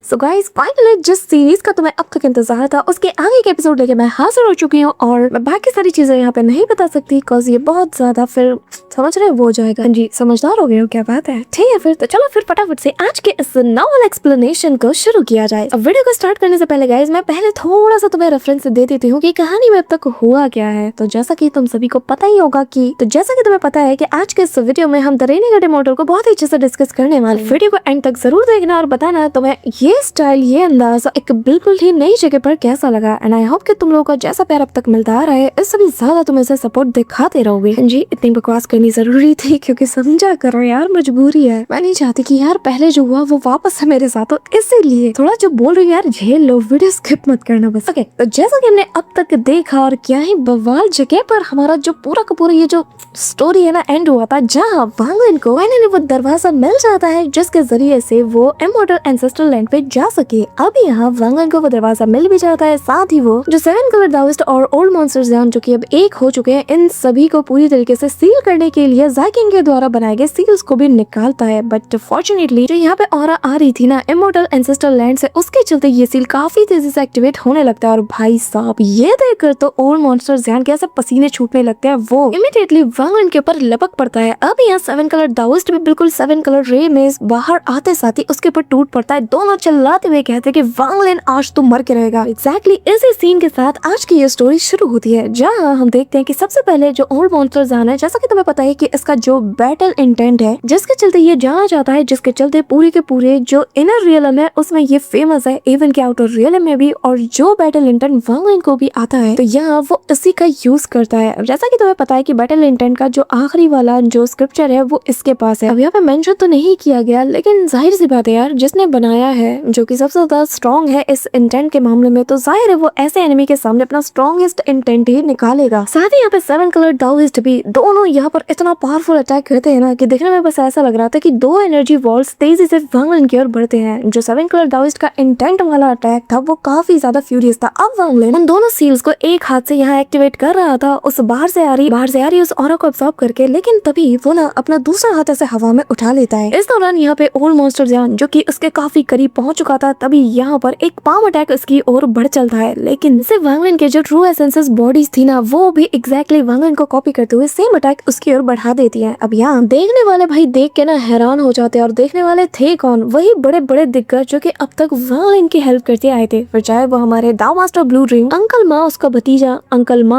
So guys finally जिस series का तुम्हें अब तक इंतजार था उसके आगे के एपिसोड लेके मैं हाजिर हो चुकी हूँ और मैं बाकी सारी चीजें यहाँ पे नहीं बता सकती बिकॉज ये बहुत ज्यादा फिर समझ रहे हो जाएगा। हाँ जी, समझदार हो गए हो, क्या बात है। ठीक है फिर तो चलो फिर फटाफट से आज के इस नॉवल एक्सप्लेनेशन को शुरू किया जाए। अब वीडियो को स्टार्ट करने से पहले गाइस मैं पहले थोड़ा सा तुम्हें रेफरेंस दे देती हूँ कि कहानी में अब तक हुआ क्या है। तो जैसा कि तुम सभी को पता ही होगा कि तुम्हें पता है कि आज के इस वीडियो में हम द रेनिगेट इमॉर्टल को बहुत ही अच्छे से डिस्कस करने वाले। वीडियो को एंड तक जरूर देखना और बताना तुम्हें ये स्टाइल, ये अंदाज एक बिल्कुल ही नई जगह पर कैसा लगा। एंड आई होप कि तुम लोगों का जैसा प्यार अब तक मिलता आ रहा है इससे भी ज्यादा तुम इसे सपोर्ट दिखाते रहोगे। जी, इतनी बकवास करनी जरूरी थी क्योंकि समझा करो यार, मजबूरी है। मैं नहीं चाहती कि यार पहले जो हुआ वो वापस से मेरे साथ हो, इसीलिए थोड़ा जो बोल रही हूँ यार झेल लो, वीडियो स्किप मत करना बस। ओके, तो जैसा कि हमने अब तक देखा और क्या ही बवाल जगह पर हमारा जो पूरा का पूरा ये जो स्टोरी है ना एंड हुआ था, जहाँ वांग लिन को फाइनली वो दरवाजा मिल जाता है जिसके जरिए से वो इमॉर्टल एंसेस्ट्रल लैंड पे जा सके। अब यहाँ वांग लिन को वो दरवाजा मिल भी जाता है, साथ ही वो जो 7 कलर दाओइस्ट और ओल्ड मॉन्स्टर्स हैं जो कि अब एक हो चुके हैं, इन सभी को पूरी तरीके से सील करने के लिए ज़ाइकिंग के द्वारा बनाए गए सील्स को भी निकालता है। बट फॉर्चुनेटली जो यहाँ पे ऑरा आ रही थी ना इमॉर्टल एंसेस्ट्रल लैंड से, उसके चलते ये सील काफी तेजी से एक्टिवेट होने लगता है। और भाई साहब ये देखकर तो ओल्ड मॉन्स्टर्स ध्यान कैसे पसीने छूटने लगते हैं, वो इमीडिएटली वांग लिन के ऊपर लपक पड़ता है। अब यहाँ 7 कलर दाओइस्ट भी बिल्कुल 7 कलर रे में बाहर आते साथ ही उसके ऊपर टूट पड़ता है। दोनों चिल्लाते हुए कहते हैं कि वांग लिन आज तू मर के रहेगा। एग्जैक्टली इसी सीन के साथ आज की ये स्टोरी शुरू होती है, जहाँ हम देखते हैं कि सबसे पहले जो ओल्ड मॉन्स्टर्स है, जैसा कि तुम्हें पता है कि इसका जो बैटल इंटेंट है जिसके चलते ये जाना जाता है, जिसके चलते पूरे के पूरे जो इनर रियलम है उसमें ये फेमस है, इवन के आउटर रियलम में भी। और जो बैटल इंटेंट वांग लिन को भी आता है तो यहाँ वो इसी का यूज करता है। जैसा कि तुम्हें पता है कि बैटल इंटेंट का जो आखिरी वाला जो स्क्रिप्चर है वो इसके पास है। अब यहाँ पे मेंशन तो नहीं किया गया, लेकिन जाहिर सी बात है यार, जिसने बनाया है जो कि सबसे ज्यादा स्ट्रॉन्ग है इस इंटेंट के मामले में, तो जाहिर है वो ऐसे एनिमी के सामने अपना स्ट्रॉन्गेस्ट इंटेंट ही निकालेगा। साथ ही यहाँ पे 7 कलर दाओइस्ट भी दोनों यहाँ पर इतना पावरफुल अटैक करते हैं ना कि देखने में बस ऐसा लग रहा था कि दो एनर्जी वॉल्स तेजी से वांग लिन की ओर बढ़ते हैं। जो 7 कलर दाओइस्ट का इंटेंट वाला अटैक था वो काफी ज्यादा फ्यूरियस था। अब वांग लिन उन दोनों सील्स को एक हाथ से यहाँ एक्टिवेट कर रहा था, उस बाहर से आ रही उस ऑरा को अब्सॉर्ब करके, लेकिन तभी वो ना अपना दूसरा हाथ ऐसे हवा में उठा लेता है। इस दौरान यहाँ पे ओल्ड मॉन्स्टर जो कि उसके काफी करीब पहुंच चुका था, तभी यहाँ पर एक पाम अटैक उसकी ओर बढ़ चलता है। लेकिन सिर्फ वांग लिन के जो ट्रू एसेंसेस बॉडीज थी ना वो भी एग्जैक्टली वांग लिन को कॉपी करते हुए सेम अटैक उसकी ओर बढ़ा देती है। अब यहाँ देखने वाले भाई देख के ना हैरान हो जाते हैं, और देखने वाले थे कौन, वही बड़े बड़े दिग्गज जो कि अब तक वांग लिन की हेल्प करते आए थे। फिर चाहे वो हमारे दाओ मास्टर ब्लू ड्रीम, अंकल माँ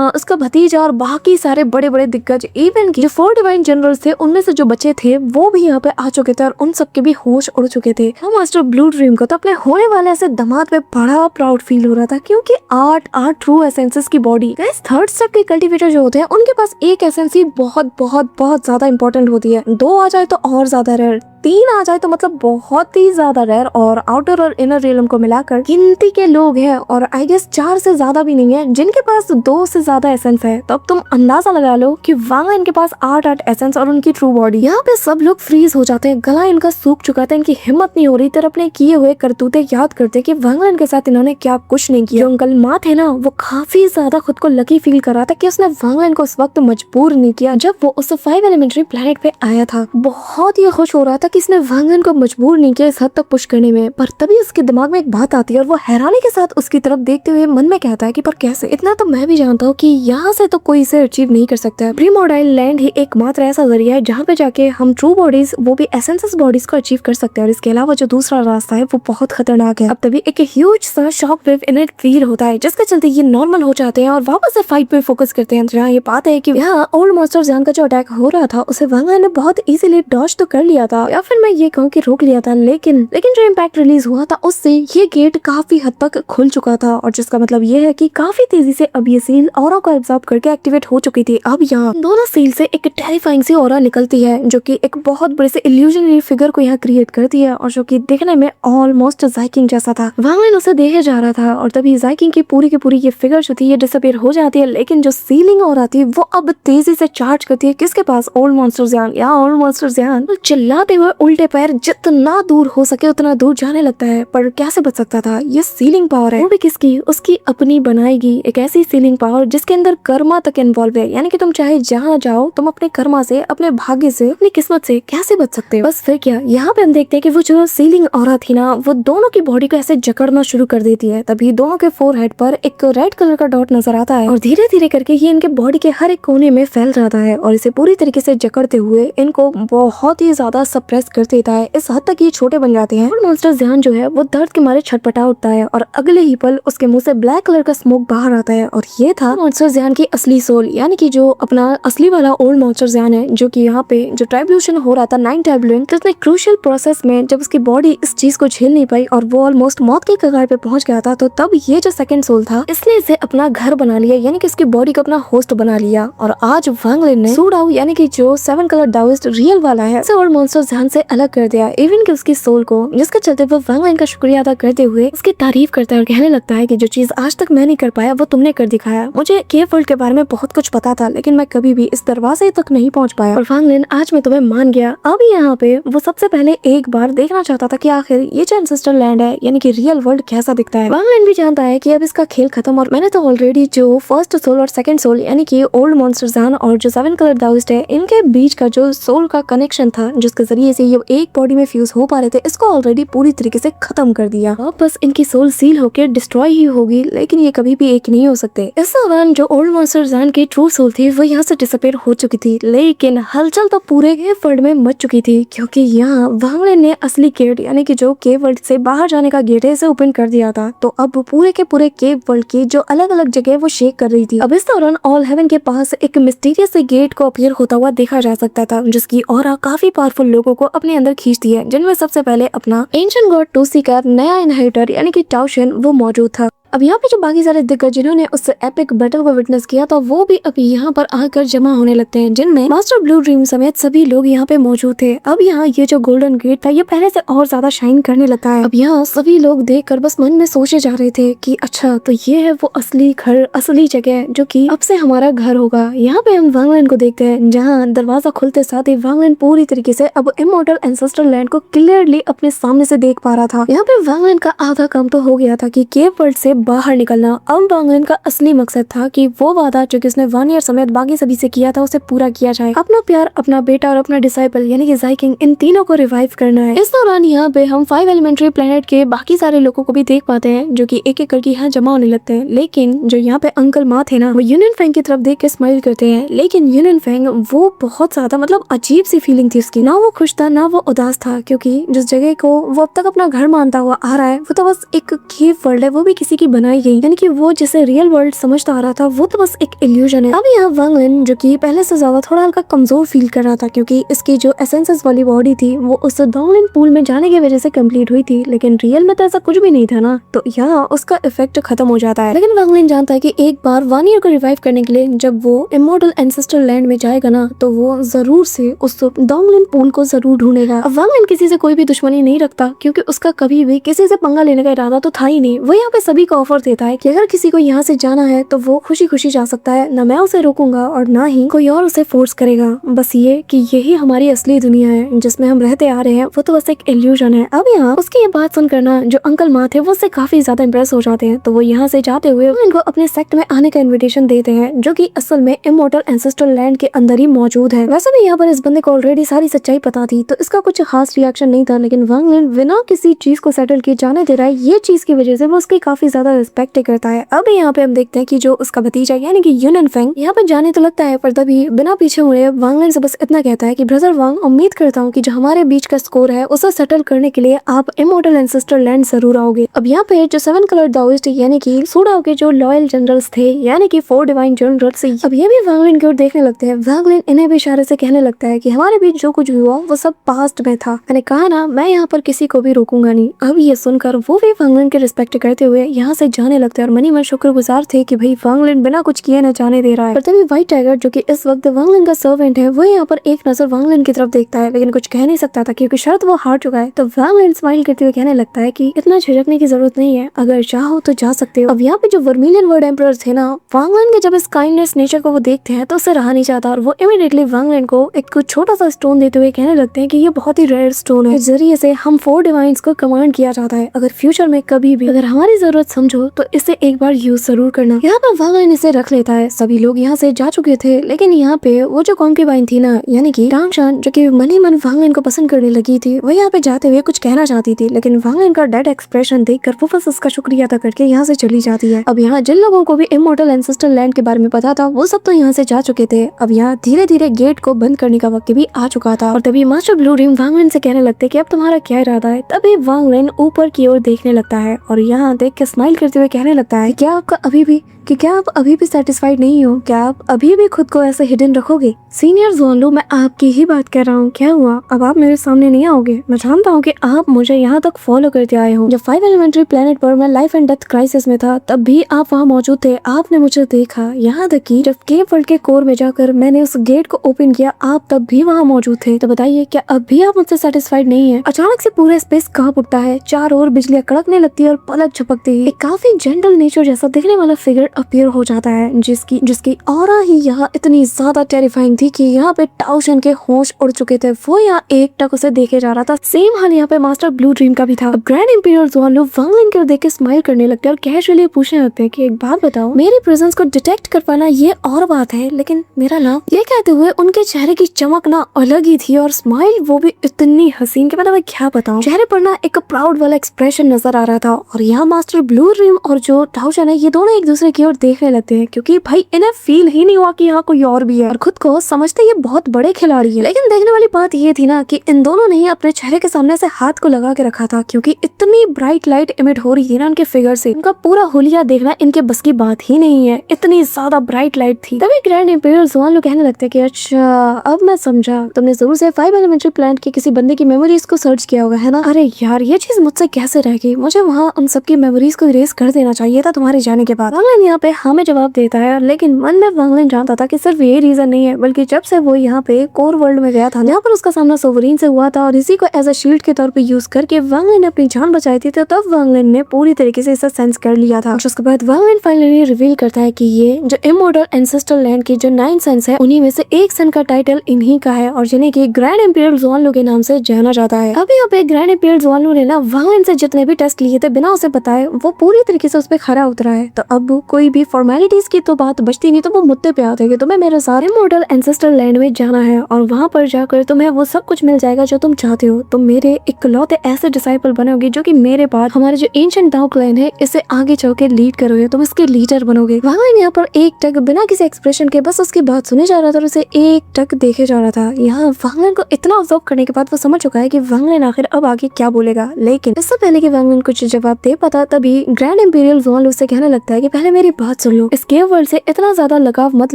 उसका भतीजा और बाकी सारे बड़े बड़े दिग्गज, इवन की जो 4 डिवाइन जनरल्स थे उनमें से जो बच्चे थे वो भी यहाँ पे आ चुके थे और उन सबके भी होश उड़ चुके थे। दाओ मास्टर ब्लू ड्रीम को तो अपने होने वाले ऐसे दामाद पे बड़ा प्राउड फील हो रहा था, क्योंकि 8 ट्रू एसेंसेस की बॉडी। गाइस थर्ड स्टेप के कल्टीवेटर जो होते हैं उनके पास एक एसेंस ही बहुत बहुत बहुत ज्यादा इंपॉर्टेंट होती है। 2 आ जाए तो और ज्यादा रेयर, 3 आ जाए तो मतलब बहुत ही ज्यादा रेयर, और आउटर और इनर रियलम को मिलाकर गिनती के लोग हैं, और आई गेस 4 से ज्यादा भी नहीं है जिनके पास 2 से ज्यादा एसेंस है। तो अब तुम अंदाजा लगा लो कि वांग लिन के पास 8 एसेंस और उनकी ट्रू बॉडी। यहाँ पे सब लोग फ्रीज हो जाते हैं, गला इनका सूख चुका था, इनकी हिम्मत नहीं हो रही थी अपने किए हुए करतूते याद करते कि वांग लिन के साथ इन्होंने क्या कुछ नहीं किया। जो अंकल माँ थे ना वो काफी ज्यादा खुद को लकी फील कर रहा था कि उसने वांग लिन को उस वक्त मजबूर नहीं किया जब वो उस 5 एलिमेंट्री प्लेनेट पे आया था। बहुत ही खुश हो रहा था कि इसने वांग लिन को मजबूर नहीं किया इस हद तक पुश करने में। पर तभी उसके दिमाग में एक बात आती है और वो हैरानी के साथ उसकी तरफ देखते हुए मन में कहता है कि पर कैसे। इतना तो मैं भी जानता हूँ कि यहाँ से तो कोई इसे अचीव नहीं कर सकता। प्रीमोर्टाइल लैंड ही एकमात्र ऐसा जरिया है जहाँ पे जाके हम ट्रू बॉडीज, वो भी एसेंसेस बॉडीज को अचीव कर सकते हैं। और इसके अलावा जो दूसरा रास्ता है वो बहुत खतरनाक है। अब तभी एक ह्यूज सा शॉक वेव इन्हें फील होता है जिसके चलते ये नॉर्मल हो जाते हैं और वापस से फाइट पे फोकस करते हैं। जहाँ ये बात है कि यहाँ ओल्ड मॉन्स्टर जान का जो अटैक हो रहा था उसे वांग लिन ने बहुत इजीली डॉज तो कर लिया था, या फिर मैं ये कहूँ कि रोक लिया था, लेकिन जो इम्पैक्ट रिलीज हुआ था उससे ये गेट काफी हद तक खुल चुका था, और जिसका मतलब ये है कि काफी तेजी से अब ये सील ऑरा को एब्जॉर्ब करके एक्टिवेट हो चुकी थी। अब यहाँ दोनों सील से एक टेरिफाइंग सी ऑरा निकलती है जो कि एक बहुत बड़े से इल्यूजनरी फिगर को यहाँ क्रिएट करती है, और जो कि देखने में ऑलमोस्ट ज़ाइकिंग जैसा था। वांग लिन उसे देखे जा रहा था और तभी ज़ाइकिंग की पूरी ये फिगर जो थी ये डिसअपीयर हो जाती है, लेकिन जो सीलिंग ऑरा थी वो अब तेजी से चार्ज करती है किसके पास, ओल्ड मॉन्स्टर ज़्यान। या ओल्ड मॉन्स्टर ज़्यान चिल्लाते हुए हुए उल्टे पैर जितना दूर हो सके उतना दूर जाने लगता है। पर कैसे बच सकता था? ये सीलिंग पावर है, वो भी किसकी? उसकी अपनी बनाएगी एक ऐसी सीलिंग पावर जिसके अंदर कर्मा तक इन्वॉल्व है, यानी कि तुम चाहे जहाँ जाओ तुम अपने कर्मा से, अपने भाग्य से, अपनी किस्मत से कैसे बच सकते हो। बस फिर क्या, यहाँ पे हम देखते हैं कि वो जो सीलिंग औरा थी ना, वो दोनों की बॉडी को ऐसे जकड़ना शुरू कर देती है। तभी दोनों के फोरहेड पर एक रेड कलर का डॉट नजर आता है और धीरे धीरे करके ये इनके बॉडी के हर एक कोने में फैल जाता है और इसे पूरी तरीके से जकड़ते हुए इनको बहुत ही ज्यादा सप्रेस कर देता है। इस हद तक ये छोटे बन जाते हैं और मॉन्स्टर ज़ियान जो है वो दर्द के मारे छटपटा उठता है और अगले ही पल उसके मुंह से ब्लैक कलर का स्मोक बाहर आता है। और ये था मॉन्स्टर ज़ियान की असली सोल, यानी कि जो अपना असली वाला ओल्ड मॉन्स्टर ज़ियान है, जो कि यहाँ पे जो ट्राइब्यूशन हो रहा था 9 ट्राइब्यूलिंग, तो इतने क्रूशियल प्रोसेस में जब उसकी बॉडी इस चीज को झेल नहीं पाई और वो ऑलमोस्ट मौत के कगार पे पहुंच गया था, तो तब ये जो सेकंड सोल था इसने इसे अपना घर बना लिया, यानी कि उसकी बॉडी को अपना होस्ट बना लिया। और आज वांग लिन ने सू डाउ, यानी कि जो 7 कलर डाउइस्ट रियल वाला है, उसे और मॉन्स्टर ज़ियान से अलग कर दिया, इवन कि उसकी सोल को, जिसके चलते वो वांग लिन का शुक्रिया अदा करते हुए उसकी तारीफ करता है और कहने लगता है कि जो चीज आज तक मैं नहीं कर पाया वो तुमने कर दिखाया। मुझे केव वर्ल्ड के बारे में बहुत कुछ पता था, लेकिन मैं कभी भी इस दरवाजे तक नहीं पहुंच पाया, और वांग लिन आज मैं तुम्हें मान गया। अब यहाँ पे वो सबसे पहले एक बार देखना चाहता था कि आखिर ये जो एंसेस्टर लैंड है, यानी कि रियल वर्ल्ड कैसा दिखता है। वांग लिन भी जानता है कि अब इसका खेल खत्म, और मैंने तो ऑलरेडी जो फर्स्ट सोल और सेकंड सोल, यानी कि ओल्ड मॉन्स्टर ज़ियान और जो 7 कलर डाउइस्ट है, इनके बीच का जो सोल का कनेक्शन था, जिसके जरिए से ये एक बॉडी में फ्यूज हो पा रहे थे, इसको ऑलरेडी पूरी तरीके से खत्म कर दिया। अब बस इनकी सोल सील होकर डिस्ट्रॉय ही होगी, लेकिन ये कभी भी एक नहीं हो सकते। इस दौरान जो ओल्ड मॉन्स्टर ज़ियान की ट्रू सोल थी वो यहाँ से डिसअपीयर हो चुकी थी, लेकिन हलचल तो पूरे केव वर्ल्ड में मच चुकी थी, क्योंकि यहाँ वांग लिन ने असली गेट, यानी कि जो केव वर्ल्ड से बाहर जाने का गेट है, इसे ओपन कर दिया था। तो अब पूरे के पूरे केव वर्ल्ड की जो अलग अलग जगह वो शेक कर रही थी। अब इस दौरान ऑल हेवन के पास एक मिस्टीरियस गेट को अपीयर होता हुआ देखा जा सकता था, जिसकी ऑरा काफी पावरफुल लोगों को अपने अंदर खींचती है, जिनमें सबसे पहले अपना एंशिएंट गॉड टूसी का नया इनहेरिटर, यानी कि टाओ शेन, वो मौजूद था। अब यहाँ पे जो बाकी सारे दिग्गज जिन्होंने उस एपिक बैटल को विटनेस किया था, वो भी अब यहाँ पर आकर जमा होने लगते हैं, जिनमें मास्टर ब्लू ड्रीम समेत सभी लोग यहाँ पे मौजूद थे। अब यहाँ ये जो गोल्डन गेट था ये पहले से और ज्यादा शाइन करने लगा है। अब यहाँ सभी लोग देखकर बस मन में सोचे जा रहे थे कि अच्छा, तो ये है वो असली घर, असली जगह जो कि अब से हमारा घर होगा। यहाँ पे हम वांग लिन को देखते हैं, जहाँ दरवाजा खुलते साथ ही वांग लिन पूरी तरीके से अब इमॉर्टल एंसेस्टर लैंड को क्लियरली अपने सामने से देख पा रहा था। यहाँ पे वांग लिन का आधा काम तो हो गया था कि केव वर्ल्ड से बाहर निकलना। अब वांग लिन का असली मकसद था कि वो वादा जो कि उसने वान ईयर समेत बाकी सभी से किया था उसे पूरा किया जाए। अपना प्यार, अपना बेटा और अपना डिसाइपल यानी कि ज़ाई किंग, इन तीनों को रिवाइव करना है। इस दौरान यहाँ पे हम 5 एलिमेंट्री प्लेनेट के बाकी सारे लोगों को भी देख पाते हैं, जो कि एक एक करके यहाँ जमा होने लगते हैं। लेकिन जो यहाँ पे अंकल माँ थे ना, वो यूनियन फैंग की तरफ देख के स्माइल करते हैं, लेकिन यूनियन फैंग वो बहुत ज्यादा मतलब अजीब सी फीलिंग थी उसकी। ना वो खुश था ना वो उदास था, क्योंकि जिस जगह को वो अब तक अपना घर मानता हुआ आ रहा है वो तो बस एक केव वर्ल्ड है, वो भी किसी की बनाई गई, यानी कि वो जिसे रियल वर्ल्ड समझता आ रहा था वो तो बस एक इल्यूजन है। अब यहाँ वांग लिन जो कि पहले से ज्यादा थोड़ा हल्का कमजोर फील कर रहा था, क्योंकि इसकी जो एसेंसेस वाली बॉडी थी वो उस डोंगलिन पूल में जाने की वजह से कंप्लीट हुई थी, लेकिन रियल में तो ऐसा कुछ भी नहीं था ना, तो यहाँ उसका इफेक्ट खत्म हो जाता है। लेकिन वांग लिन जानता है कि एक बार वान ईयर को रिवाइव करने के लिए जब वो इमॉर्टल एंसेस्टर लैंड में जाएगा ना, तो वो जरूर से उस डोंगलिन पूल को जरूर ढूंढेगा। अब वांग लिन किसी से कोई भी दुश्मनी नहीं रखता, क्योंकि उसका कभी भी किसी से पंगा लेने का इरादा तो था ही नहीं। वो यहाँ पे सभी को ऑफर देता है कि अगर किसी को यहाँ से जाना है तो वो खुशी खुशी जा सकता है, ना मैं उसे रोकूंगा और ना ही कोई और उसे फोर्स करेगा। बस ये कि यही हमारी असली दुनिया है जिसमें हम रहते आ रहे हैं, वो तो बस एक इल्यूजन है। अब यहाँ उसकी ये बात सुनकर ना जो अंकल माँ थे वो उससे काफी ज्यादा इम्प्रेस हो जाते हैं, तो वो यहाँ से जाते हुए इनको अपने सेक्ट में आने का इन्विटेशन देते हैं, जो कि असल में इमॉर्टल एंसेस्टर लैंड के अंदर ही मौजूद है। वैसे भी यहाँ पर इस बंदे को ऑलरेडी सारी सच्चाई पता थी, तो इसका कुछ खास रिएक्शन नहीं था, लेकिन वांग लिन बिना किसी चीज को सेटल किए जाने दे रहा है, ये चीज की वजह से वो उसकी काफी ज्यादा रिस्पेक्ट करता है। अब यहाँ पे हम देखते हैं कि जो उसका भतीजा यानी कि यूनियन फैंग यहाँ पे जाने तो लगता है, पर तभी बिना पीछे मुड़े वांग लिन से बस इतना कहता है कि ब्रदर वांग, उम्मीद करता हूँ कि जो हमारे बीच का स्कोर है उसे सेटल करने के लिए आप इमॉर्टल एंसेस्टर लैंड जरूर आओगे। अब यहाँ पे जो 7 कलर डाउइस्ट यानी कि सू डाउ के जो लॉयल जनरल्स थे, यानी कि 4 डिवाइन जनरल्स, अब ये भी वांग लिन की ओर देखने लगते हैं। वांग लिन इन्हें भी इशारे से कहने लगता है कि हमारे बीच जो कुछ हुआ वो सब पास्ट में था, मैंने कहा ना मैं यहाँ पर किसी को भी रोकूंगा नहीं। अब ये सुनकर वो भी वांग लिन की रिस्पेक्ट करते हुए यहाँ से जाने लगते हैं और मनी मन शुक्रगुजार थे कि भाई वांग लिन बिना कुछ किए न जाने दे रहा है। पर तभी व्हाइट टाइगर जो कि इस वक्त वांग लिन का सर्वेंट है वो यहाँ पर एक नजर वांग लिन की तरफ देखता है, लेकिन कुछ कह नहीं सकता था क्योंकि शर्त वो हार चुका है। तो वांग लिन स्माइल करते हुए कहने लगता है कि इतना झिझकने की जरूरत नहीं है, अगर चाहो तो जा सकते हो। अब यहाँ पे जो वर्मिलियन वर्ल्ड एम्परर थे ना, वांग लिन के जब इस काइंडनेस नेचर को वो देखते हैं तो उससे रहा नहीं चाहता और वो इमीडिएटली वांग लिन को एक छोटा सा स्टोन देते हुए कहने लगते हैं कि ये बहुत ही रेयर स्टोन है, इस जरिए से हम 4 डिवाइन्स को कमांड किया जाता है। अगर फ्यूचर में कभी भी अगर हमारी जरूरत समझो तो इसे एक बार यूज जरूर करना। यहाँ पर वांग लिन इसे रख लेता है। सभी लोग यहाँ से जा चुके थे, लेकिन यहाँ पे वो जो कॉन्क्यूबाइन थी ना, यानी कि टांगशान, जो कि मनी मन वांग लिन को पसंद करने लगी थी, वो यहाँ पे जाते हुए कुछ कहना चाहती थी, लेकिन वांग लिन का डेड एक्सप्रेशन देखकर वो बस उसका शुक्रिया अदा करके यहाँ से चली जाती है। अब यहाँ जिन लोगों को भी इमॉर्टल एंसेस्टर लैंड के बारे में पता था वो सब तो यहाँ से जा चुके थे। अब यहाँ धीरे धीरे गेट को बंद करने का वक्त भी आ चुका था और तभी मास्टर ब्लू रिम वांग लिन से कहने लगते कि अब तुम्हारा क्या इरादा है। तभी वांग लिन ऊपर की ओर देखने लगता है और यहाँ देख के स्माइल करते हुए कहने लगता है क्या आप अभी भी सेटिस्फाइड नहीं हो? क्या आप अभी भी खुद को ऐसे हिडन रखोगे? सीनियर ज़ोनलू, मैं आपकी ही बात कर रहा हूँ। क्या हुआ? अब आप मेरे सामने नहीं आओगे? मैं जानता हूँ कि आप मुझे यहाँ तक फॉलो करते आए हो। जब 5 एलिमेंट्री प्लेनेट पर मैं लाइफ एंड डेथ क्राइसिस में था तब भी आप वहाँ मौजूद थे, आपने मुझे देखा। यहाँ तक कि जब केव वर्ल्ड के कोर में जाकर मैंने उस गेट को ओपन किया आप तब भी वहाँ मौजूद थे। तो बताइए क्या अब भी आप मुझसे सेटिस्फाइड नहीं है? अचानक से पूरा स्पेस कांप उठता है, चारों ओर बिजलियां कड़कने लगती है और पलक झपकते ही एक काफी जेंटल नेचर जैसा दिखने वाला फिगर अपीयर हो जाता है, जिसकी ऑरा ही यहाँ इतनी ज्यादा टेरिफाइंग थी कि यहाँ पे टाओशन के होश उड़ चुके थे। वो यहाँ एकटक उसे देखे जा रहा था। सेम हाल यहाँ पे मास्टर ब्लू ड्रीम का भी था। अब ग्रैंड इंपीरियल ज़ोनलू वांग लिन को देख के स्माइल करने लगते हैं और कैजुअली पूछने लगते हैं कि एक बात बताओ, मेरी प्रेजेंस को डिटेक्ट कर पाना ये और बात है, लेकिन मेरा नाम, ये कहते हुए उनके चेहरे की चमक ना अलग ही थी और स्माइल वो भी इतनी हसीन कि मैं क्या बताऊं। चेहरे पर ना एक प्राउड वाला एक्सप्रेशन नजर आ रहा था और यहाँ मास्टर ब्लू ड्रीम और जो टाओशन है ये दोनों एक दूसरे की ओर देखने लगते हैं क्योंकि भाई इन्हें फील ही नहीं हुआ कि यहाँ कोई और भी है और खुद को समझते ये बहुत बड़े खिलाड़ी है। लेकिन देखने वाली बात ये थी ना कि इन दोनों ने ही अपने चेहरे के सामने से हाथ को लगा के रखा था क्योंकि इतनी ब्राइट लाइट इमिट हो रही थी ना उनके फिगर से, उनका पूरा हुलिया देखना इनके बस की बात ही नहीं है, इतनी ज्यादा ब्राइट लाइट थी। तभी ग्रैंड इंपीरियल ज़ोनलू कहने लगते हैं कि अच्छा अब मैं समझा, तुमने जरूर से 5 एलिमेंट्री प्लैनेट के किसी बंदे की मेमोरीज को सर्च किया होगा, है ना? अरे यार ये चीज मुझसे कैसे रह गई, मुझे वहाँ उन सबकी मेमोरीज को इरेज कर देना चाहिए था तुम्हारे जाने के बाद। वांग लिन यहाँ पे हाँ में जवाब देता है, लेकिन मन में वांग लिन जानता था कि सिर्फ ये रीजन नहीं है, बल्कि जब से वो यहाँ पे कोर वर्ल्ड में गया था जहाँ पर उसका सामना सोवरीन से हुआ था और इसी को एज अ शील्ड के तौर पे यूज करके वांग लिन ने अपनी जान बचाई थी, तो तब वांग लिन ने पूरी तरीके से इसे सेंस कर लिया था। उसके बाद वांग लिन फाइनली रिवील करता है कि ये जो इमॉर्टल एंसेस्ट्रल लैंड की जो 9 सन्स है उन्हीं में से एक सन का टाइटल इन्हीं का है और जिन्हें की ग्रैंड इंपीरियल ज़ोनलू के नाम से जाना जाता है। अभी यहाँ पे ग्रैंड इंपीरियल ज़ोनलू ने ना वांग लिन से जितने भी टेस्ट लिए थे बिना उसे बताए वो पूरी तरीके से उस पर खरा उतरा है। तो अब कोई भी फॉर्मेलिटीज की तो बात बचती नहीं, तो वो मुद्दे पे आते हैं कि तुम्हें मेरे साथ इमॉर्टल एंसेस्ट्रल लैंड में जाना है और वहाँ पर जाकर तुम्हें वो सब कुछ मिल जाएगा जो तुम चाहते हो। तुम मेरे इकलौते ऐसे डिसाइपल बनोगे जो कि मेरे बाद हमारे जो एंशिएंट दाओ क्लैन है इसे आगे चल के लीड करोगे, तुम इसके लीडर बनोगे। वांग लिन यहाँ पर एक टक बिना किसी एक्सप्रेशन के बस उसकी बात सुने जा रहा था और उसे एक टक देखे जा रहा था। यहाँ वांग लिन को इतना ऑब्जर्व करने के बाद वो समझ चुका है कि वांग लिन आखिर अब आगे क्या बोलेगा, लेकिन इससे पहले कि वांग लिन कुछ जवाब दे पाता तभी ग्रैंड इंपीरियल ज़ोनलू से कहने लगता है कि पहले मेरी बात सुन लो, इस केव वर्ल्ड से इतना ज्यादा लगाव मत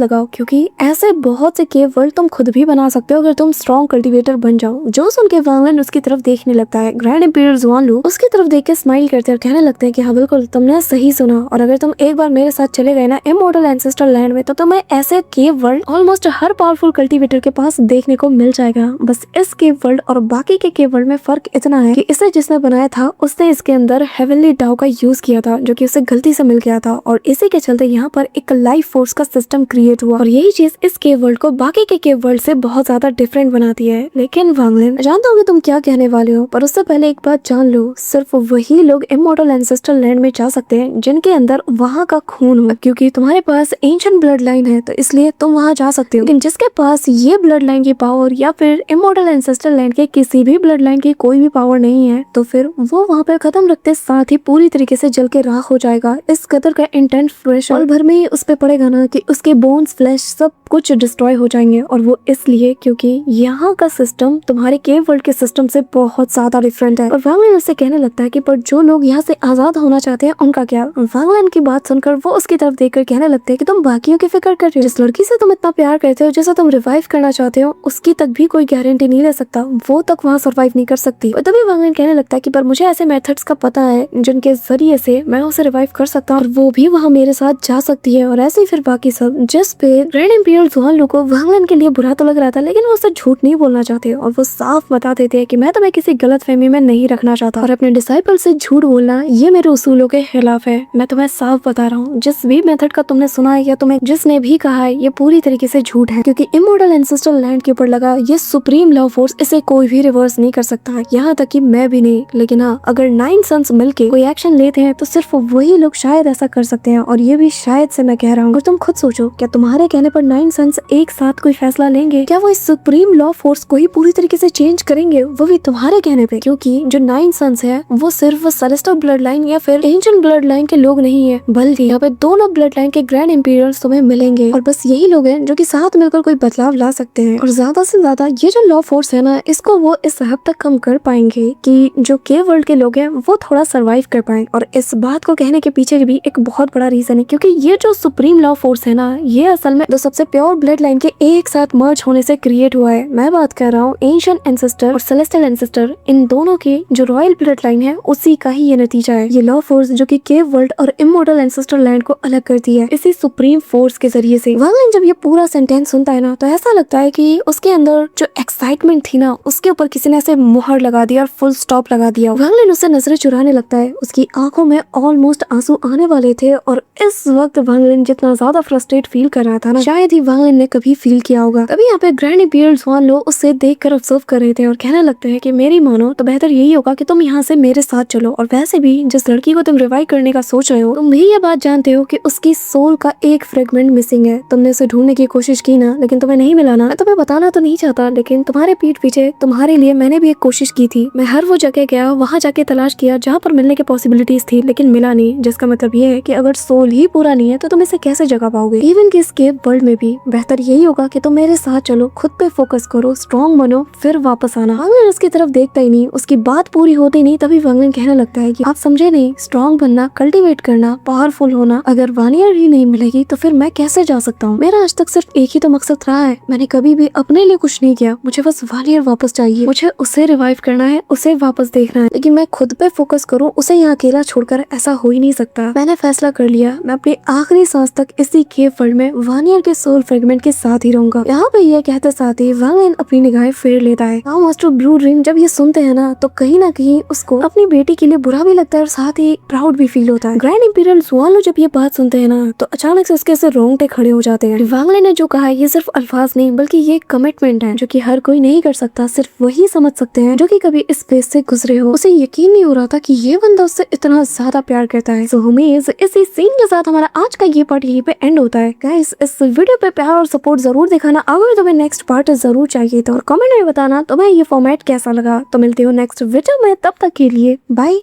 लगाओ क्योंकि ऐसे बहुत से केव वर्ल्ड तुम खुद भी बना सकते हो अगर तुम स्ट्रॉन्ग कल्टीवेटर बन जाओ। जो सुन के वांग लिन उसकी तरफ देखने लगता है। ग्रैंड इंपीरियल ज़ोनलू उसकी तरफ देख के स्माइल करते और कहने लगते हैं कि हाँ बिल्कुल तुमने सही सुना, और अगर तुम एक बार मेरे साथ चले गए ना इमॉर्टल एंसेस्ट्रल लैंड में तो तुम्हें ऐसे केव वर्ल्ड ऑलमोस्ट हर पावरफुल कल्टीवेटर के पास देखने को मिल जाएगा। बस इस केव वर्ल्ड और बाकी के केव वर्ल्ड में फर्क इतना है कि इसे जिसने बनाया था उसने इसके अंदर हेवनली डाउ का यूज किया था जो कि उसे गलती से मिल गया था और इसी के चलते यहाँ पर एक लाइफ फोर्स का सिस्टम क्रिएट हुआ और यही चीज इस केव वर्ल्ड को बाकी के केव वर्ल्ड से बहुत ज्यादा डिफरेंट बनाती है। लेकिन वांग लिन जानता हूँ कि तुम क्या कहने वाले हो, पर उससे पहले एक बात जान लो, सिर्फ वही लोग इमॉर्टल एंसेस्ट्रल लैंड में जा सकते हैं जिनके अंदर वहाँ का खून हो, क्योंकि तुम्हारे पास एंशिएंट ब्लड लाइन है तो इसलिए तुम वहाँ जा सकते हो। लेकिन जिसके पास ये ब्लड लाइन की पावर या फिर इमॉर्टल एंसेस्ट्रल लैंड के किसी भी ब्लड लाइन की कोई भी पावर नहीं है तो फिर वो वहाँ पे खत्म रखते साथ ही पूरी तरीके से जल के राख हो जाएगा। इस कदर का इंटेंट प्रेशर और भर में ही उस पे पड़ेगा ना कि उसके बोन्स, फ्लैश सब कुछ डिस्ट्रॉय हो जाएंगे, और वो इसलिए क्योंकि यहाँ का सिस्टम तुम्हारे केव वर्ल्ड के सिस्टम से बहुत ज्यादा डिफरेंट है। और वांग लिन उससे कहने लगता है कि पर जो लोग यहाँ से आजाद होना चाहते हैं उनका क्या? वांग लिन की बात सुनकर वो उसकी तरफ देखकर कहने लगते हैं कि तुम बाकियों की फिक्र कर रहे हो, जिस लड़की से तुम इतना प्यार करते हो, जिसे तुम रिवाइव करना चाहते हो, उसकी तक भी कोई गारंटी नहीं ले सकता, वो तक वहाँ सर्वाइव नहीं कर सकती। और तभी वांग लिन कहने लगता है कि पर मुझे ऐसे मेथड्स का पता है जिनके जरिए से के मैं उसे रिवाइव कर सकता हूँ और वो भी वहाँ मेरे साथ जा सकती है और ऐसे ही फिर बाकी सब। जिस पे ग्रैंड इंपीरियल जुआनलू को वांग लिन के लिए बुरा तो लग रहा था, लेकिन वो उससे झूठ नहीं बोलना चाहते और वो साफ बता देते हैं कि मैं तुम्हें किसी गलत फहमी में नहीं रखना चाहता और अपने डिसाइपल से झूठ बोलना ये मेरे उसूलों के खिलाफ है। मैं तुम्हें साफ बता रहा हूँ, जिस भी मेथड का तुमने सुना है या तुम्हें जिसने भी कहा है, ये पूरी तरीके से झूठ है, क्योंकि इमॉर्टल एंसेस्ट्रल लैंड के ऊपर लगा ये सुप्रीम लव फोर्स, इसे कोई भी रिवर्स नहीं कर सकता, यहाँ तक कि मैं भी नहीं। लेकिन हाँ, अगर 9 सन्स मिलके कोई एक्शन लेते हैं तो सिर्फ वही लोग शायद ऐसा कर सकते हैं, और ये भी शायद से मैं कह रहा हूँ। और तुम खुद सोचो, क्या तुम्हारे कहने पर 9 सन्स एक साथ कोई फैसला लेंगे? क्या वो इस सुप्रीम लॉ फोर्स को ही पूरी तरीके से चेंज करेंगे, वो भी तुम्हारे कहने पे? क्योंकि जो 9 सन्स है वो सिर्फ सेलेस्टियल ब्लड लाइन या फिर एंशिएंट ब्लड लाइन के लोग नहीं है, बल्कि यहाँ पे दोनों ब्लड लाइन के ग्रैंड इंपीरियल्स तुम्हें मिलेंगे, और बस यही लोग हैं जो कि साथ मिलकर कोई बदलाव ला सकते हैं। और ज्यादा से ज्यादा ये जो लॉ फोर्स है ना, इसको वो इस हद तक कम कर पाएंगे कि जो केव वर्ल्ड के लोग हैं वो थोड़ा सर्वाइव कर पाए। और इस बात को कहने के पीछे भी एक बहुत बड़ा रीजन है, क्योंकि ये जो सुप्रीम लॉ फोर्स है ना, ये असल में दो सबसे प्योर ब्लड लाइन के एक साथ मर्ज होने से क्रिएट हुआ है। मैं बात कर रहा हूँ एंशिएंट एंसेस्टर और सेलेस्टियल एंसेस्टर, इन दोनों के जो रॉयल ब्लड लाइन है उसी का ही ये नतीजा है। ये लॉ फोर्स जो कि केव वर्ल्ड और इमॉर्टल एंसेस्टर लैंड को अलग करती है इसी सुप्रीम फोर्स के जरिए से। वांग लिन जब ये पूरा सेंटेंस सुनता है ना, तो ऐसा लगता है कि उसके अंदर जो एक्साइटमेंट थी ना, उसके ऊपर किसी ने ऐसे मुहर लगा दिया और फुल स्टॉप लगा दिया। वांग लिन उससे नजरें चुराने लगता है, उसकी आंखों में ऑलमोस्ट आंसू आने वाले थे, और इस वक्त वांग लिन जितना ज्यादा फ्रस्ट्रेट फील कर रहा था ना, शायद ही वांग लिन ने कभी फील किया होगा। तभी यहाँ पे ग्रैंड इंपीरियल जुआनलू उससे देखकर ऑब्जर्व कर रहे थे और कहने लगते हैं कि मेरी मानो तो बेहतर यही होगा कि तुम यहाँ से मेरे साथ चलो, और वैसे भी जिस लड़की को तुम रिवाइव करने का सोच रहे हो, तुम भी ये बात जानते हो कि उसकी सोल का एक फ्रेगमेंट मिसिंग है। तुमने उसे ढूंढने की कोशिश की ना, लेकिन तुम्हें नहीं मिला ना। मैं तुम्हें बताना तो नहीं चाहता, लेकिन तुम्हारे पीठ पीछे तुम्हारे लिए मैंने भी एक कोशिश की थी। मैं हर वो जगह गया, वहाँ जाके तलाश किया जहाँ पर मिलने की पॉसिबिलिटीज थी, लेकिन मिला नहीं। जिसका मतलब ये है कि अगर सोल ही पूरा नहीं है तो तुम इसे कैसे जगा पाओगे? इवन कि एस्केप वर्ल्ड में भी बेहतर यही होगा कि तुम मेरे साथ चलो, खुद पे फोकस करो, स्ट्रॉन्ग बनो, फिर वापस आना। वांग लिन उसकी तरफ देखता ही नहीं, उसकी बात पूरी होती नहीं, तभी वांग लिन कहने लगता है कि आप समझे नहीं, स्ट्रॉन्ग बनना, कल्टीवेट करना, पावरफुल होना, अगर वानियर ही नहीं मिलेगी तो फिर मैं कैसे जा सकता हूँ? मेरा आज तक सिर्फ एक ही तो मकसद रहा है, मैंने कभी भी अपने लिए कुछ नहीं किया। मुझे बस वानियर वापस चाहिए, मुझे उसे रिवाइव करना है, उसे वापस देखना है, लेकिन मैं खुद पे फोकस करूँ, उसे यहाँ अकेला छोड़कर ऐसा हो ही नहीं सकता। मैंने फैसला कर लिया, मैं अपनी आखिरी सांस तक इसी केव वर्ल्ड में वानियर के सोल फ्रेगमेंट के साथ ही रहूंगा। यहाँ पे ये कहते साथ ही वांग लिन अपनी निगाहें फेर लेता है। नाउ मास्टर ब्लू ड्रीम जब ये सुनते हैं ना, तो कहीं ना कहीं उसको अपनी बेटी के लिए बुरा भी लगता है और साथ ही प्राउड भी फील होता है। ग्रैंड इंपीरियल जुआनलू जब ये बात सुनते हैं ना, तो अचानक से उसके सिर रोंगटे खड़े हो जाते हैं। वांग लिन ने जो कहा है ये सिर्फ अल्फाज नहीं, बल्कि ये कमिटमेंट है जो कि हर कोई नहीं कर सकता, सिर्फ वही समझ सकते हैं जो कि कभी इस फेज से गुजरे हो। उसे यकीन नहीं हो रहा था कि ये बंदा उससे इतना ज्यादा प्यार करता है। सो उम्मीद इसी सीन के साथ हमारा आज का ये पार्ट यहीं पे एंड होता है। गाइस, इस वीडियो पे प्यार और सपोर्ट जरूर दिखाना। अगर तुम्हें नेक्स्ट पार्ट जरूर चाहिए तो कमेंट में बताना तुम्हें ये फॉर्मेट कैसा लगा। तो मिलते हो नेक्स्ट वीडियो में, तब तक के लिए बाय।